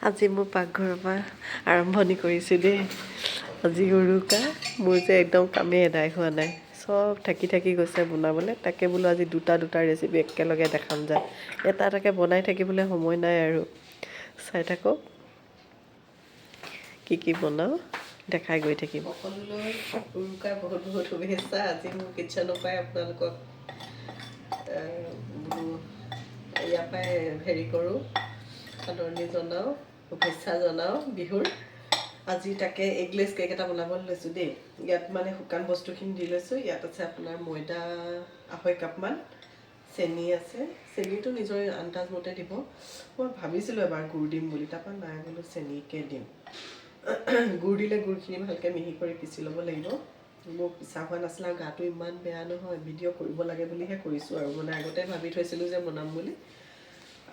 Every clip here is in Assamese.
আজি মোৰ পাকঘৰৰ পৰা আৰম্ভণি কৰিছোঁ দেই। আজি উৰুকা, মোৰ যে একদম কামেই এদায় হোৱা নাই, চব থাকি গৈছে বনাবলৈ। তাকে বোলো আজি দুটা ৰেচিপি একেলগে দেখাম যায়। এটা এটাকৈ বনাই থাকিবলৈ সময় নাই আৰু। চাই থাকক কি বনাওঁ, দেখাই গৈ থাকিম। সকলোলৈ উৰুকাৰ বহুত শুভেচ্ছা। আজি মোৰ কিটচেনৰ পৰাই আপোনালোকক ইয়াৰ পৰাই হেৰি কৰোঁ, আদৰণি জনাওঁ, শুভেচ্ছা জনাওঁ বিহুৰ। আজি তাকে এগলেছ কেক এটা বনাবলৈ লৈছোঁ দেই। ইয়াত মানে শুকান বস্তুখিনি দি লৈছোঁ। ইয়াত আছে আপোনাৰ ময়দা 2.5 কাপমান, চেনি আছে, চেনিটো নিজৰ আন্দাজ মতে দিব। মই ভাবিছিলোঁ এবাৰ গুড় দিম বুলি, তাৰপৰা নাই বোলো চেনিকে দিম। গুড় দিলে গুড়খিনি ভালকৈ মিহি কৰি পিচি ল'ব লাগিব। মোৰ পিছা হোৱা নাছিলে আৰু গাটো ইমান বেয়া নহয়, ভিডিঅ' কৰিব লাগে বুলিহে কৰিছোঁ আৰু, মানে আগতে ভাবি থৈছিলোঁ যে বনাম বুলি।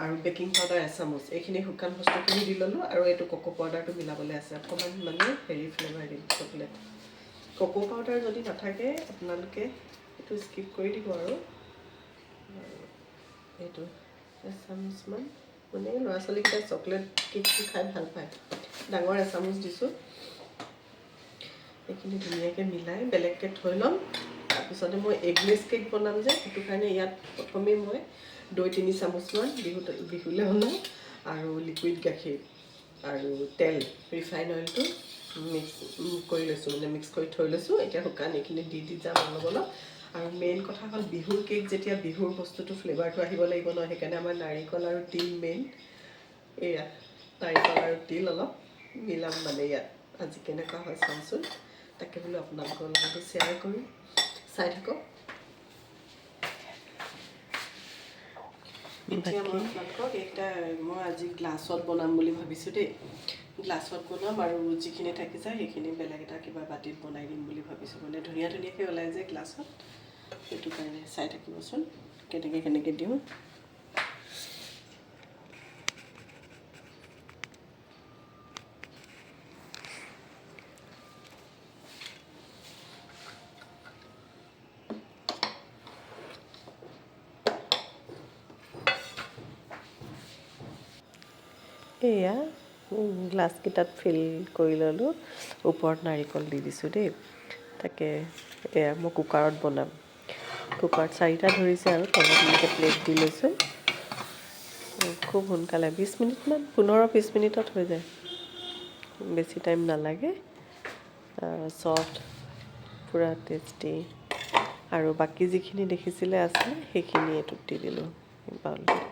আৰু বেকিং পাউডাৰ 1 চামুচ, এইখিনি শুকান বস্তুখিনি দি ল'লোঁ। আৰু এইটো কোকো পাউডাৰটো মিলাবলৈ আছে, অকণমান মানে হেৰি ফ্লেভাৰ দিম, চকলেট। কোকো পাউডাৰ যদি নাথাকে আপোনালোকে এইটো স্কিপ কৰি দিব আৰু এইটো 1 চামুচমান, মানে ল'ৰা ছোৱালীকেইটাই চকলেট কেকটো খাই ভাল পায়। ডাঙৰ 1 চামুচ দিছোঁ। এইখিনি ধুনীয়াকৈ মিলাই বেলেগকৈ থৈ ল'ম। তাৰপিছতে মই এগলেছ কেক বনাম যে, সেইটো কাৰণে ইয়াত প্ৰথমেই মই দৈ 3 চামুচমান, বিহুলৈ বনাম, আৰু লিকুইড গাখীৰ আৰু তেল, ৰিফাইন অইলটো মিক্স কৰি লৈছোঁ, মানে মিক্স কৰি থৈ লৈছোঁ। এতিয়া শুকান এইখিনি দি যাম অলপ অলপ। আৰু মেইন কথা হ'ল, বিহুৰ কেক যেতিয়া, বিহুৰ বস্তুটো ফ্লেভাৰটো আহিব লাগিব ন, সেইকাৰণে আমাৰ নাৰিকল আৰু তিল মেইন। এয়া নাৰিকল আৰু তিল অলপ মিলাম মানে ইয়াত। আজি কেনেকুৱা হয় চাওঁচোন, তাকে বোলো আপোনালোকৰ লগতো শ্বেয়াৰ কৰোঁ। চাই থাকক। এতিয়া মই আপোনালোকক এইটা মই আজি গ্লাছত বনাম বুলি ভাবিছোঁ দেই। গ্লাছত বনাম আৰু যিখিনি থাকি যায় সেইখিনি বেলেগ এটা কিবা বাতিত বনাই দিম বুলি ভাবিছোঁ। মানে ধুনীয়াকৈ ওলাই যায় গ্লাছত, সেইটো কাৰণে চাই থাকিবচোন কেনেকৈ দিওঁ। এয়া গ্লাছকেইটাত ফিল কৰি ল'লোঁ, ওপৰত নাৰিকল দি দিছোঁ দেই। তাকে এয়া মই কুকাৰত বনাম। কুকাৰত 4টা ধৰিছে আৰু তলত এনেকৈ প্লেট দি লৈছোঁ। খুব সোনকালে 20 মিনিটমান, 15-20 মিনিটত হৈ যায়, বেছি টাইম নালাগে। চফ্ট, পূৰা টেষ্টি। আৰু বাকী যিখিনি দেখিছিলে আছিলে সেইখিনি এইটোত দি দিলোঁ বাউলটোত।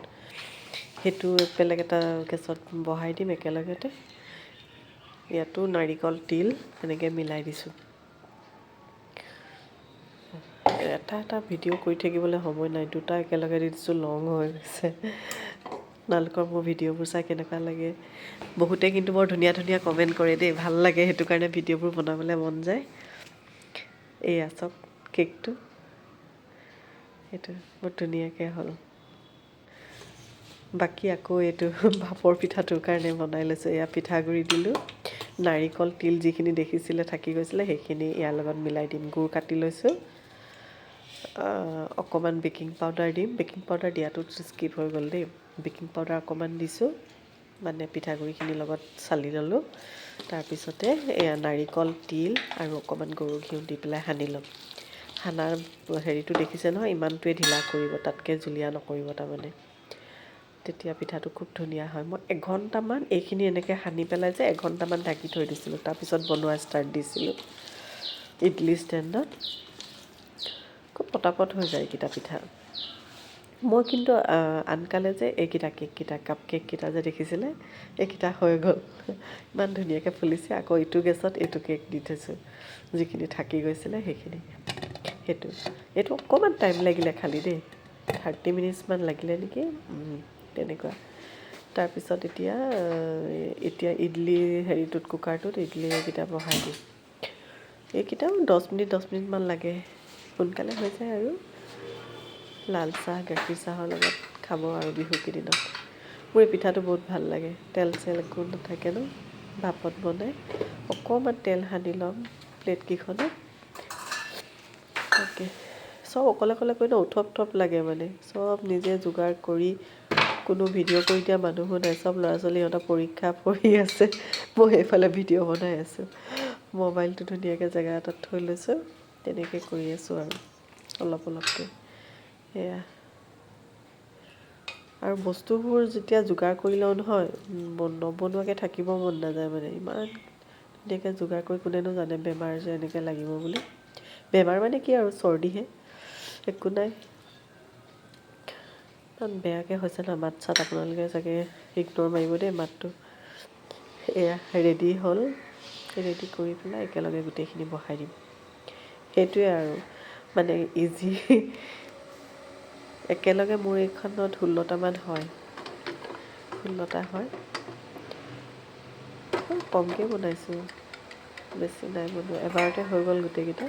সেইটো বেলেগ এটা গেছত বহাই দিম একেলগতে। ইয়াতো নাৰিকল তিল এনেকৈ মিলাই দিছোঁ। এটা ভিডিঅ' কৰি থাকিবলৈ সময় নাই, 2টা একেলগে দি দিছোঁ, লং হৈ গৈছে। আপোনালোকৰ মোৰ ভিডিঅ'বোৰ চাই কেনেকুৱা লাগে। বহুতে কিন্তু বৰ ধুনীয়া কমেণ্ট কৰে দেই, ভাল লাগে, সেইটো কাৰণে ভিডিঅ'বোৰ বনাবলৈ মন যায়। এয়া চাওক কেকটো, সেইটো বহুত ধুনীয়াকৈ হ'ল। বাকী আকৌ এইটো ভাপৰ পিঠাটোৰ কাৰণে বনাই লৈছোঁ। এয়া পিঠাগুড়ি দিলোঁ, নাৰিকল তিল যিখিনি দেখিছিলে থাকি গৈছিলে সেইখিনি ইয়াৰ লগত মিলাই দিম। গুড় কাটি লৈছোঁ, অকণমান বেকিং পাউডাৰ দিম। বেকিং পাউডাৰ দিয়াটো স্কিপ হৈ গ'ল দেই। বেকিং পাউডাৰ অকণমান দিছোঁ, মানে পিঠাগুড়িখিনিৰ লগত চালি ল'লোঁ। তাৰপিছতে এয়া নাৰিকল তিল আৰু অকণমান গৰু ঘিউ দি পেলাই সানি ল'ম। সানাৰ হেৰিটো দেখিছে নহয়, ইমানটোৱে ঢিলা কৰিব, তাতকৈ জুলীয়া নকৰিব তাৰমানে, তেতিয়া পিঠাটো খুব ধুনীয়া হয়। মই 1 ঘণ্টামান এইখিনি এনেকৈ সানি পেলাই যে 1 ঘণ্টামান ঢাকি থৈ দিছিলোঁ, তাৰপিছত বনোৱা ষ্টাৰ্ট দিছিলোঁ ইডলি ষ্টেণ্ডত। খুব পটাপট হৈ যায় এইকেইটা পিঠা। মই কিন্তু আনকালে যে এইকেইটা কেককেইটা, কাপ কেককেইটা যে দেখিছিলে, এইকেইটা হৈ গ'ল, ইমান ধুনীয়াকৈ ফুলিছে। আকৌ এইটো গেছত এইটো কেক দি থৈছোঁ, যিখিনি থাকি গৈছিলে সেইখিনি। এইটো অকণমান টাইম লাগিলে খালি দেই, 30 মিনিটছমান লাগিলে নেকি, তেনেকুৱা। তাৰপিছত এতিয়া ইডলি হেৰিটোত, কুকাৰটোত ইডলি এইকেইটা বহাই দিম। এইকেইটাও 10 মিনিটমান লাগে, সোনকালে হৈ যায় আৰু। লাল চাহ, গাখীৰ চাহৰ লগত খাব আৰু বিহুৰ কেইদিনত। মোৰ এই পিঠাটো বহুত ভাল লাগে, তেল চেল একো নাথাকে ন, ভাপত বনাই। অকণমান তেল সানি ল'ম প্লেটকেইখনত। তাকে চব অকলে কৰি ন উথপ লাগে, মানে চব নিজে যোগাৰ কৰি কোনো ভিডিঅ' কৰি দিয়া মানুহো নাই, চব ল'ৰা ছোৱালী সিহঁতৰ পৰীক্ষা পঢ়ি আছে, মই এইফালে ভিডিঅ' বনাই আছোঁ। মোবাইলটো ধুনীয়াকৈ জেগা এটাত থৈ লৈছোঁ, তেনেকৈ কৰি আছোঁ আৰু অলপ অলপকৈ। সেয়া আৰু বস্তুবোৰ যেতিয়া যোগাৰ কৰি লওঁ নহয়, নবনোৱাকৈ থাকিব মন নাযায় মানে। ইমান ধুনীয়াকৈ যোগাৰ কৰি, কোনেনো জানে বেমাৰ যে এনেকৈ লাগিব বুলি। বেমাৰ মানে কি আৰু চৰ্দিহে, একো নাই। ইমান বেয়াকৈ হৈছে না মাত চাত, আপোনালোকে চাগে ইগন'ৰ মাৰিব দেই মাতটো। এয়া ৰেডি হ'ল, ৰেডি কৰি পেলাই একেলগে গোটেইখিনি বহাই দিম। সেইটোৱে আৰু মানে ইজি। একেলগে মোৰ এইখনত 16টামান হয়, 16টা হয়। কমকৈ বনাইছোঁ, বেছি নাই বনোৱা, এবাৰতে হৈ গ'ল গোটেইকেইটা।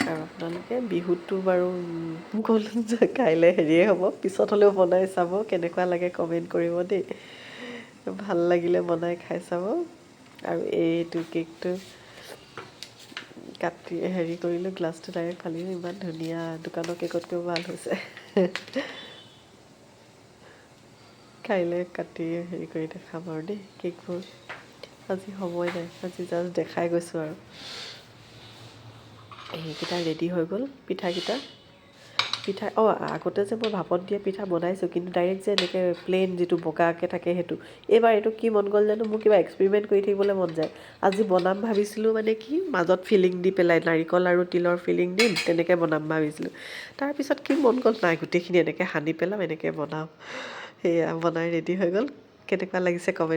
আৰু আপোনালোকে বিহুতটো বাৰু গ'ল যে, কাইলৈ হেৰিয়ে হ'ব, পিছত হ'লেও বনাই চাব, কেনেকুৱা লাগে কমেণ্ট কৰিব দেই। ভাল লাগিলে বনাই খাই চাব। আৰু এইটো কেকটো কাটি হেৰি কৰিলোঁ, গ্লাছটো ডাইৰেক্ট ফালি, ইমান ধুনীয়া, দোকানৰ কেকতকৈও ভাল হৈছে। কাইলৈ কাটি হেৰি কৰি দেখাম আৰু দেই কেকবোৰ। আজি সময় নাই, আজি জাষ্ট দেখাই গৈছোঁ আৰু। সেইকেইটা ৰেডি হৈ গ'ল পিঠাকেইটা। আগতে যে মই ভাপত দিয়া পিঠা বনাইছোঁ, কিন্তু ডাইৰেক্ট যে এনেকৈ প্লেইন যিটো বগাকৈ থাকে সেইটো। এইবাৰ এইটো কি মন গ'ল জানো, মোৰ কিবা এক্সপেৰিমেণ্ট কৰি থাকিবলৈ মন যায়। আজি বনাম ভাবিছিলোঁ, মানে কি মাজত ফিলিং দি পেলাই নাৰিকল আৰু তিলৰ ফিলিং দিম, তেনেকৈ বনাম ভাবিছিলোঁ। তাৰপিছত কি মন গ'ল, নাই গোটেইখিনি এনেকৈ সানি পেলাম, এনেকৈ বনাম। সেয়া বনাই ৰেডি হৈ গ'ল। কেনেকুৱা লাগিছে কমেণ্ট